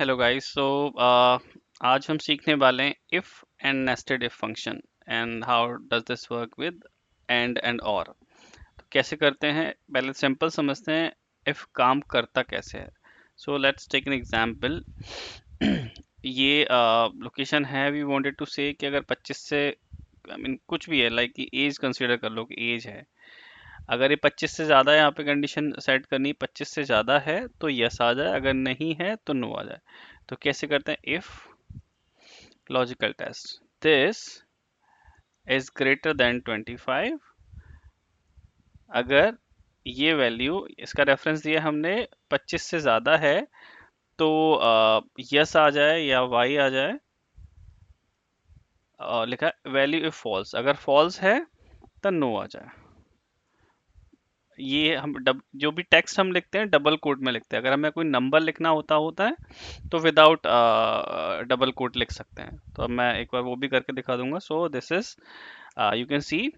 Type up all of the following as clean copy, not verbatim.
Hello guys. आज हम सीखने वाले हैं if and nested if function and how does this work with and और। तो कैसे करते हैं, पहले सिंपल समझते हैं इफ काम करता कैसे है। So let's take an example. ये लोकेशन है, वी वांटेड टू से कि अगर 25 से आई मीन कुछ भी है, लाइक कि एज कंसीडर कर लो कि एज है। अगर ये 25 से ज़्यादा है, यहाँ पे कंडीशन सेट करनी, 25 से ज़्यादा है तो यस आ जाए, अगर नहीं है तो नो आ जाए। तो कैसे करते हैं, if logical test this is greater than 25, अगर ये वैल्यू, इसका रेफरेंस दिया हमने 25 से ज़्यादा है तो यस आ जाए या वाई आ जाए। लिखा वैल्यू इफ फॉल्स, अगर फॉल्स है तो नो आ जाए। ये हम जो भी टेक्स्ट हम लिखते हैं डबल कोट में लिखते हैं। अगर हमें कोई नंबर लिखना होता है तो विदाउट डबल कोट लिख सकते हैं। तो अब मैं एक बार वो भी करके दिखा दूंगा। So this is, you can see,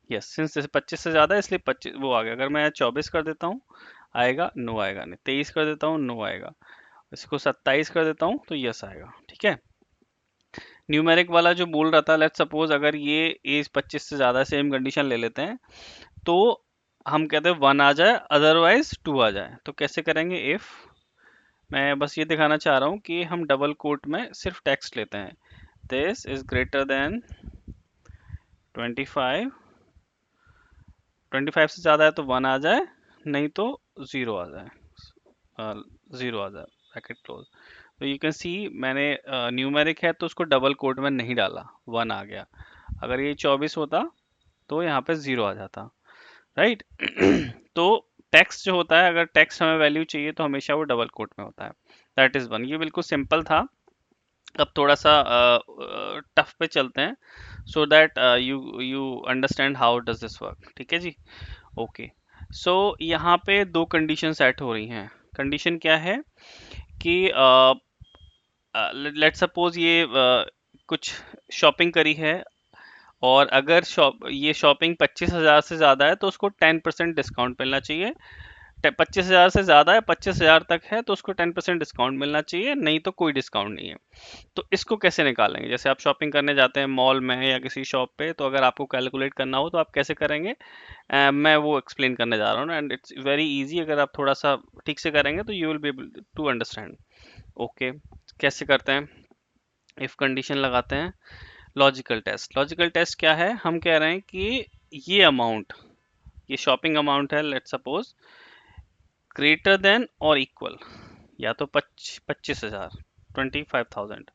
yes, since जैसे 25 से ज़्यादा है इसलिए 25 वो आ गया। अगर मैं 24 कर देता हूँ आएगा, नो आएगा। नहीं, 23 कर देता हूँ नो आएगा। इसको 27 कर देता हूँ तो यस आएगा। ठीक है। न्यूमेरिक वाला जो बोल रहा था, लेट्स सपोज अगर ये एज 25 से ज़्यादा, सेम कंडीशन ले लेते हैं, तो हम कहते हैं 1 आ जाए, अदरवाइज 2 आ जाए। तो कैसे करेंगे, इफ, मैं बस ये दिखाना चाह रहा हूँ कि हम डबल कोट में सिर्फ टेक्स्ट लेते हैं। दिस इज ग्रेटर देन 25, 25 से ज़्यादा है तो 1 आ जाए, नहीं तो 0 आ जाए, 0 आ जाए, ब्रैकेट क्लोज। तो यू कैन सी मैंने न्यूमेरिक है तो उसको डबल कोट में नहीं डाला, 1 आ गया। अगर ये 24 होता तो यहाँ पे 0 आ जाता, राइट। तो टेक्स्ट जो होता है, अगर टेक्स्ट हमें वैल्यू चाहिए तो हमेशा वो डबल कोट में होता है। That is one. ये बिल्कुल सिंपल था। अब थोड़ा सा टफ पे चलते हैं, so that you you understand how does this work. ठीक है जी, ओके। सो यहाँ पे दो कंडीशन सेट हो रही हैं। कंडीशन क्या है कि लेट्स सपोज ये कुछ शॉपिंग करी है, और अगर ये शॉपिंग 25,000 से ज़्यादा है तो उसको 10% डिस्काउंट मिलना चाहिए। 25,000 से ज़्यादा है, 25,000 तक है तो उसको 10% डिस्काउंट मिलना चाहिए, नहीं तो कोई डिस्काउंट नहीं है। तो इसको कैसे निकालेंगे, जैसे आप शॉपिंग करने जाते हैं मॉल में या किसी शॉप पे, तो अगर आपको कैलकुलेट करना हो तो आप कैसे करेंगे, मैं वो एक्सप्लेन करने जा रहा हूँ, एंड इट्स वेरी इजी। अगर आप थोड़ा सा ठीक से करेंगे तो you will be able to understand. Okay, कैसे करते हैं, इफ कंडीशन लगाते हैं। लॉजिकल टेस्ट, लॉजिकल टेस्ट क्या है, हम कह रहे हैं कि ये अमाउंट, ये शॉपिंग अमाउंट है, लेट्स सपोज ग्रेटर देन और इक्वल, या तो 25,000, 25,000,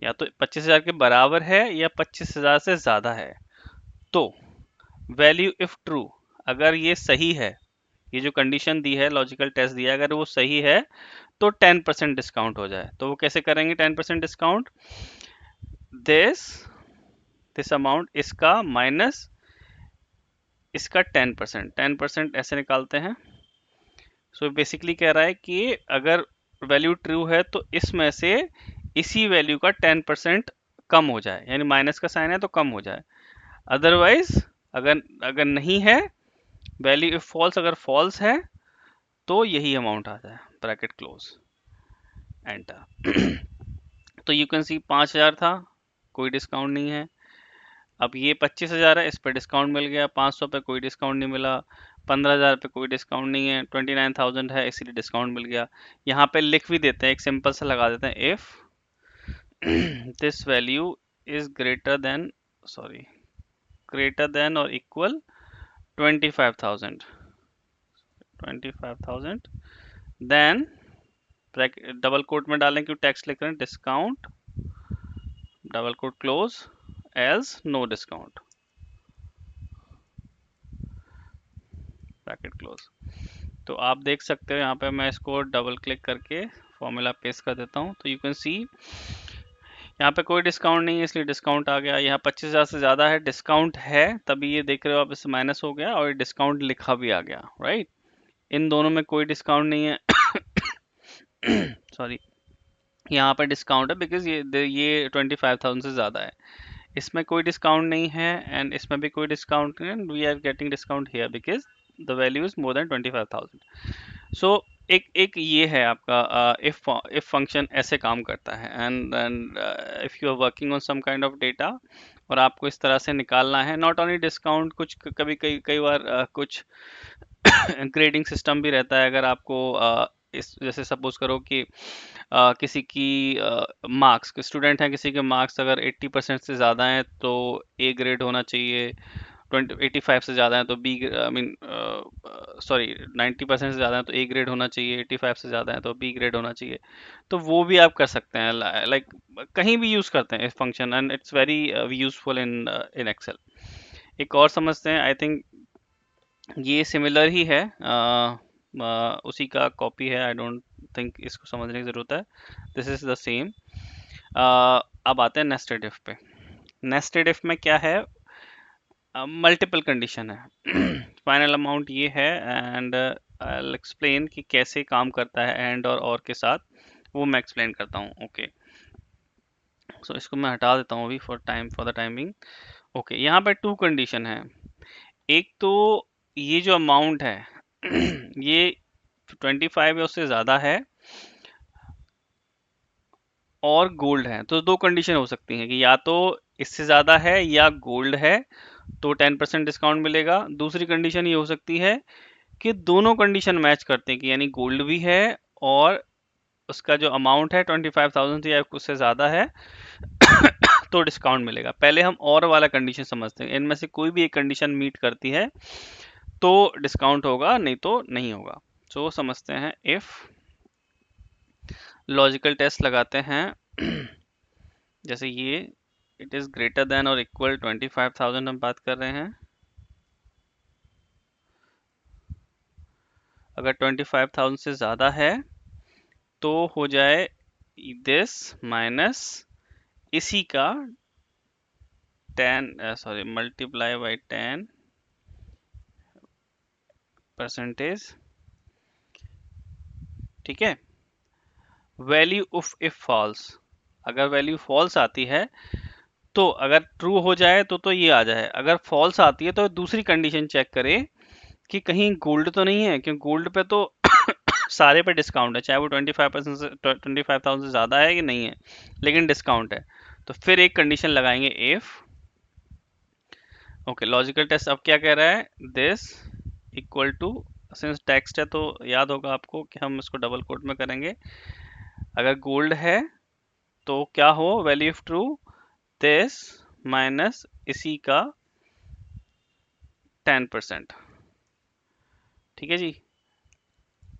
या तो 25,000 के बराबर है या 25,000 से ज़्यादा है। तो वैल्यू इफ ट्रू, अगर ये सही है, ये जो कंडीशन दी है, लॉजिकल टेस्ट दिया है, अगर वो सही है तो 10% डिस्काउंट हो जाए। तो वो कैसे करेंगे 10% डिस्काउंट, दिस दिस अमाउंट, इसका माइनस इसका 10%, 10% ऐसे निकालते हैं। सो बेसिकली कह रहा है कि अगर वैल्यू ट्रू है तो इसमें से इसी वैल्यू का 10% कम हो जाए, यानी माइनस का साइन है तो कम हो जाए। अदरवाइज अगर अगर नहीं है, वैल्यू इफ फॉल्स, अगर फॉल्स है तो यही अमाउंट आ जाए, ब्रैकेट क्लोज, एंटर। तो यू कैन सी 5,000 था, कोई डिस्काउंट नहीं है। अब ये 25,000 है, इस पर डिस्काउंट मिल गया, 500 पे कोई डिस्काउंट नहीं मिला, 15,000 पे कोई डिस्काउंट नहीं है, 29,000 है इसीलिए डिस्काउंट मिल गया। यहाँ पे लिख भी देते हैं, एक सिंपल सा लगा देते हैं, if this value is greater than, sorry, greater than और इक्वल 25,000, 25,000, देन डबल कोट में डालें, क्यों टेक्स्ट लिख रहे हैं, discount, double quote close, else no discount, bracket close. तो आप देख सकते हो यहाँ पे, मैं इसको डबल क्लिक करके फॉर्मूला पेस्ट कर देता हूँ, तो यू कैन सी यहाँ पे कोई डिस्काउंट नहीं है इसलिए डिस्काउंट आ गया। यहाँ 25,000 से ज़्यादा है, डिस्काउंट है, तभी ये देख रहे हो आप, इससे माइनस हो गया और डिस्काउंट लिखा भी आ गया, राइट। इन दोनों में कोई डिस्काउंट नहीं है। सॉरी, यहाँ पे डिस्काउंट है बिकॉज ये 25,000 से ज़्यादा है। इसमें कोई डिस्काउंट नहीं है एंड इसमें भी कोई डिस्काउंट नहीं है, we are getting discount here because the value is more than 25,000। So एक एक ये है आपका इफ फंक्शन ऐसे काम करता है, and if you are working on some kind of data और आपको इस तरह से निकालना है, नॉट ओनली डिस्काउंट, कुछ कभी कई कई बार कुछ ग्रेडिंग सिस्टम भी रहता है। अगर आपको इस जैसे सपोज करो कि किसी की मार्क्स, स्टूडेंट हैं, किसी के मार्क्स अगर 80% से ज़्यादा हैं तो ए ग्रेड होना चाहिए, 85 से ज़्यादा है तो बी, आई मीन सॉरी 90% से ज़्यादा है तो ए ग्रेड होना चाहिए, 85 से ज़्यादा है तो बी ग्रेड होना चाहिए। तो वो भी आप कर सकते हैं, लाइक कहीं भी यूज़ करते हैं इस function, and it's very useful in in Excel. एक और समझते हैं, आई थिंक ये सिमिलर ही है, उसी का कॉपी है, आई डोंट थिंक इसको समझने की ज़रूरत है, दिस इज़ द सेम। अब आते हैं नेस्टेड इफ पे। नेस्टेड इफ में क्या है, मल्टीपल कंडीशन है। फाइनल अमाउंट ये है, एंड आई एक्सप्लेन कि कैसे काम करता है एंड और के साथ, वो मैं एक्सप्लेन करता हूँ। ओके, सो इसको मैं हटा देता हूँ अभी फॉर द टाइमिंग। ओके, यहाँ पे टू कंडीशन है। एक तो ये जो अमाउंट है ये 25 या उससे ज़्यादा है और गोल्ड है, तो दो कंडीशन हो सकती हैं कि या तो इससे ज़्यादा है या गोल्ड है तो 10% डिस्काउंट मिलेगा। दूसरी कंडीशन ये हो सकती है कि दोनों कंडीशन मैच करते हैं, कि यानी गोल्ड भी है और उसका जो अमाउंट है 25,000 या उससे ज़्यादा है तो डिस्काउंट मिलेगा। पहले हम और वाला कंडीशन समझते हैं, इनमें से कोई भी एक कंडीशन मीट करती है तो डिस्काउंट होगा, नहीं तो नहीं होगा। सो समझते हैं, इफ लॉजिकल टेस्ट लगाते हैं जैसे ये इट इज़ ग्रेटर देन और इक्वल 25,000 हम बात कर रहे हैं। अगर 25,000 से ज़्यादा है तो हो जाए दिस माइनस इसी का 10 मल्टीप्लाई बाई 10%। ठीक है, वैल्यू ऑफ इफ फॉल्स, अगर वैल्यू फॉल्स आती है तो अगर ट्रू हो जाए तो ये आ जाए, अगर फॉल्स आती है तो दूसरी कंडीशन चेक करें कि कहीं गोल्ड तो नहीं है, क्योंकि गोल्ड पे तो सारे पे डिस्काउंट है, चाहे वो 25% से 25,000 से ज़्यादा है कि नहीं है, लेकिन डिस्काउंट है। तो फिर एक कंडीशन लगाएंगे, इफ ओके लॉजिकल टेस्ट अब क्या कह रहा है, this equal to, since text है तो याद होगा आपको कि हम इसको डबल कोट में करेंगे। अगर गोल्ड है तो क्या हो, value of true this minus इसी का 10%। ठीक है जी,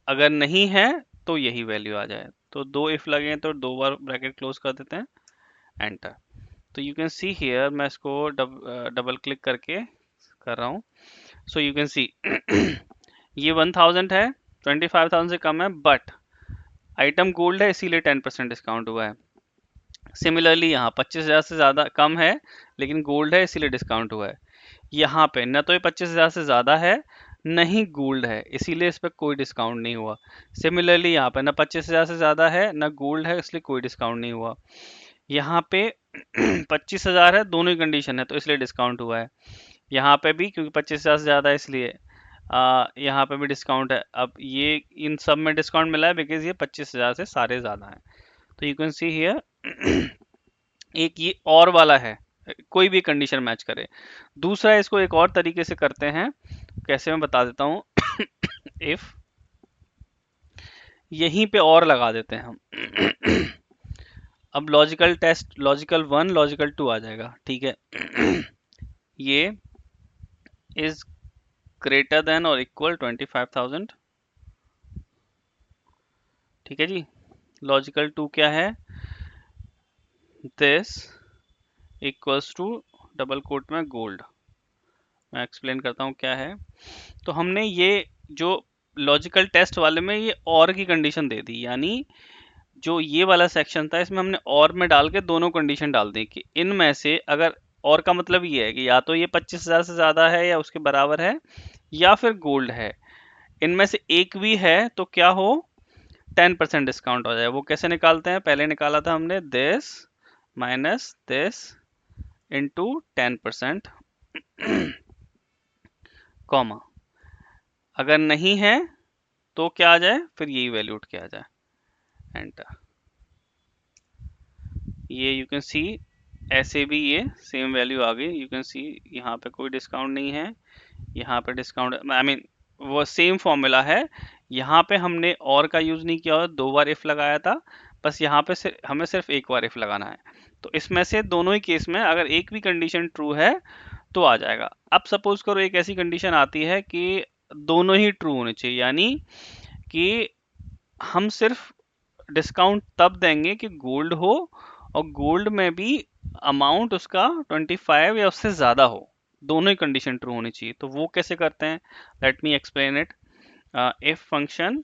अगर नहीं है तो यही वैल्यू आ जाए। तो दो इफ लगे तो दो बार ब्रैकेट क्लोज कर देते हैं, एंटर। तो यू कैन सी हियर, मैं इसको डबल क्लिक करके कर रहा हूँ। सो यू कैन सी ये 1000 है, 25,000 से कम है, बट आइटम गोल्ड है इसीलिए 10% डिस्काउंट हुआ है। सिमिलरली यहाँ 25,000 से ज़्यादा कम है लेकिन गोल्ड है इसीलिए डिस्काउंट हुआ है। यहाँ पे न तो ये 25,000 से ज़्यादा है न ही गोल्ड है, इसीलिए इस पर कोई डिस्काउंट नहीं हुआ। सिमिलरली यहाँ पे न 25,000 से ज़्यादा है न गोल्ड है, इसलिए कोई डिस्काउंट नहीं हुआ। यहाँ पे 25,000 है, दोनों ही कंडीशन है तो इसलिए डिस्काउंट हुआ है। यहाँ पे भी क्योंकि 25,000 से ज़्यादा है इसलिए यहाँ पे भी डिस्काउंट है। अब ये इन सब में डिस्काउंट मिला है बिकॉज ये 25,000 से सारे ज़्यादा हैं। तो यू कैन सी हियर एक ये और वाला है, कोई भी कंडीशन मैच करे। दूसरा इसको एक और तरीके से करते हैं, कैसे मैं बता देता हूँ। इफ यहीं पे और लगा देते हैं हम अब लॉजिकल टेस्ट, लॉजिकल 1 लॉजिकल 2 आ जाएगा। ठीक है ये इज ग्रेटर देन और इक्वल 25,000। ठीक है जी, लॉजिकल 2 क्या है, this equals to double quote में गोल्ड। मैं एक्सप्लेन करता हूँ क्या है। तो हमने ये जो लॉजिकल टेस्ट वाले में ये और की कंडीशन दे दी, यानी जो ये वाला सेक्शन था इसमें हमने और में डाल के दोनों कंडीशन डाल दी कि इनमें से अगर, और का मतलब ये है कि या तो ये 25,000 से ज़्यादा है या उसके बराबर है या फिर गोल्ड है, इनमें से एक भी है तो क्या हो, 10% डिस्काउंट हो जाए। वो कैसे निकालते हैं, पहले निकाला था हमने this minus this into 10%, comma. अगर नहीं है तो क्या आ जाए, फिर यही वैल्यू उठ के आ जाए, एंटर। ये यू कैन सी ऐसे भी ये सेम वैल्यू आ गई, यू कैन सी यहाँ पे कोई डिस्काउंट नहीं है, यहाँ पे डिस्काउंट, आई मीन वो सेम फॉर्मूला है। यहाँ पे हमने और का यूज नहीं किया, और 2 बार इफ लगाया था, बस यहाँ पे हमें सिर्फ एक बार इफ लगाना है। तो इसमें से दोनों ही केस में अगर एक भी कंडीशन ट्रू है तो आ जाएगा। अब सपोज करो एक ऐसी कंडीशन आती है कि दोनों ही ट्रू होने चाहिए, यानी कि हम सिर्फ डिस्काउंट तब देंगे कि गोल्ड हो, और गोल्ड में भी अमाउंट उसका 25 या उससे ज़्यादा हो, दोनों ही कंडीशन ट्रू होनी चाहिए। तो वो कैसे करते हैं, let me explain it. If function,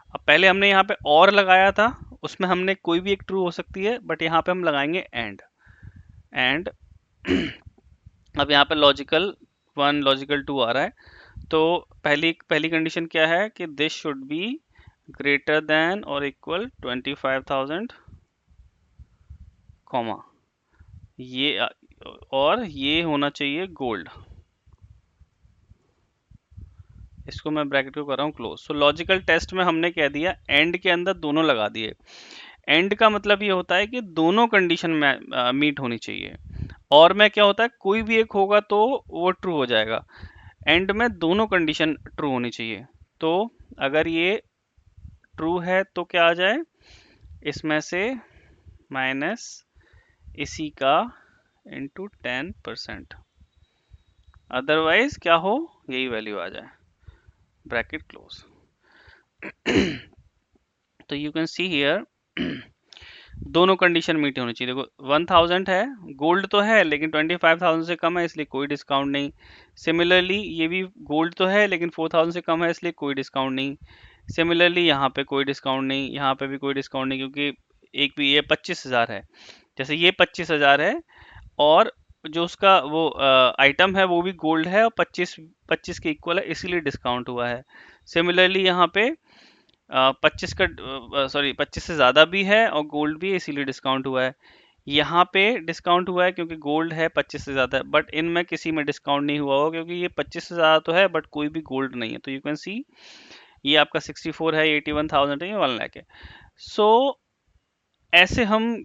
अब पहले हमने यहाँ पे और लगाया था, उसमें हमने कोई भी एक ट्रू हो सकती है, बट यहाँ पे हम लगाएंगे एंड। एंड अब यहाँ पे लॉजिकल 1 लॉजिकल 2 आ रहा है, तो पहली पहली कंडीशन क्या है कि this should be greater than और इक्वल 25,000, कॉमा ये और ये होना चाहिए गोल्ड। इसको मैं ब्रैकेट को कर रहा हूँ क्लोज। सो लॉजिकल टेस्ट में हमने कह दिया एंड के अंदर दोनों लगा दिए। एंड का मतलब ये होता है कि दोनों कंडीशन में मीट होनी चाहिए, और में क्या होता है कोई भी एक होगा तो वो ट्रू हो जाएगा। एंड में दोनों कंडीशन ट्रू होनी चाहिए। तो अगर ये ट्रू है तो क्या आ जाए, इसमें से माइनस इसी का इंटू 10%, अदरवाइज क्या हो, यही वैल्यू आ जाए, ब्रैकेट क्लोज। तो यू कैन सी हियर दोनों कंडीशन मीट होनी चाहिए। देखो 1000 है, गोल्ड तो है लेकिन 25,000 से कम है, इसलिए कोई डिस्काउंट नहीं। सिमिलरली ये भी गोल्ड तो है लेकिन 4000 से कम है, इसलिए कोई डिस्काउंट नहीं। सिमिलरली यहाँ पे कोई डिस्काउंट नहीं, यहाँ पे भी कोई डिस्काउंट नहीं, क्योंकि एक भी ये 25,000 है, जैसे ये 25,000 है, और जो उसका वो आइटम है वो भी गोल्ड है और 25 के इक्वल है, इसीलिए डिस्काउंट हुआ है। सिमिलरली यहाँ पे 25 का सॉरी 25 से ज़्यादा भी है और गोल्ड भी है, इसीलिए डिस्काउंट हुआ है। यहाँ पे डिस्काउंट हुआ है क्योंकि गोल्ड है 25 से ज़्यादा है, बट इनमें किसी में डिस्काउंट नहीं हुआ होगा क्योंकि ये 25 से ज़्यादा तो है बट कोई भी गोल्ड नहीं है। तो यू कैन सी ये आपका 64 है, 81,000 है, ये 1 लाख है। सो ऐसे हम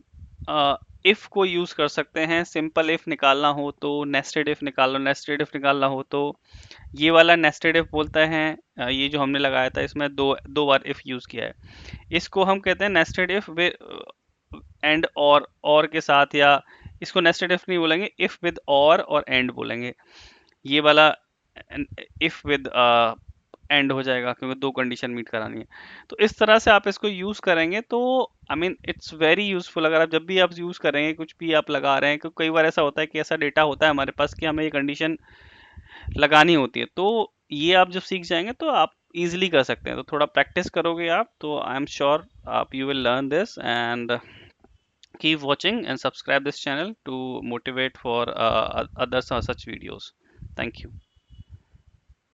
इफ को यूज कर सकते हैं। सिंपल इफ निकालना हो तो नेस्टेड इफ निकाल लो, नेस्टेड इफ निकालना हो तो ये वाला नेस्टेड इफ बोलते हैं। ये जो हमने लगाया था इसमें दो बार इफ यूज किया है, इसको हम कहते हैं नेस्टेड इफ एंड और के साथ, या इसको नेस्टेड इफ नहीं बोलेंगे, इफ विद और एंड बोलेंगे। ये वाला इफ विद एंड हो जाएगा क्योंकि दो कंडीशन मीट करानी है। तो इस तरह से आप इसको यूज करेंगे तो I mean it's very useful. अगर आप जब भी आप यूज करेंगे, कुछ भी आप लगा रहे हैं, क्योंकि कई बार ऐसा होता है कि ऐसा डेटा होता है हमारे पास कि हमें ये कंडीशन लगानी होती है, तो ये आप जब सीख जाएंगे तो आप इजीली कर सकते हैं। तो थोड़ा प्रैक्टिस करोगे आप तो आई एम श्योर आप you will learn this. And keep watching and subscribe this channel to motivate for other such videos. Thank you.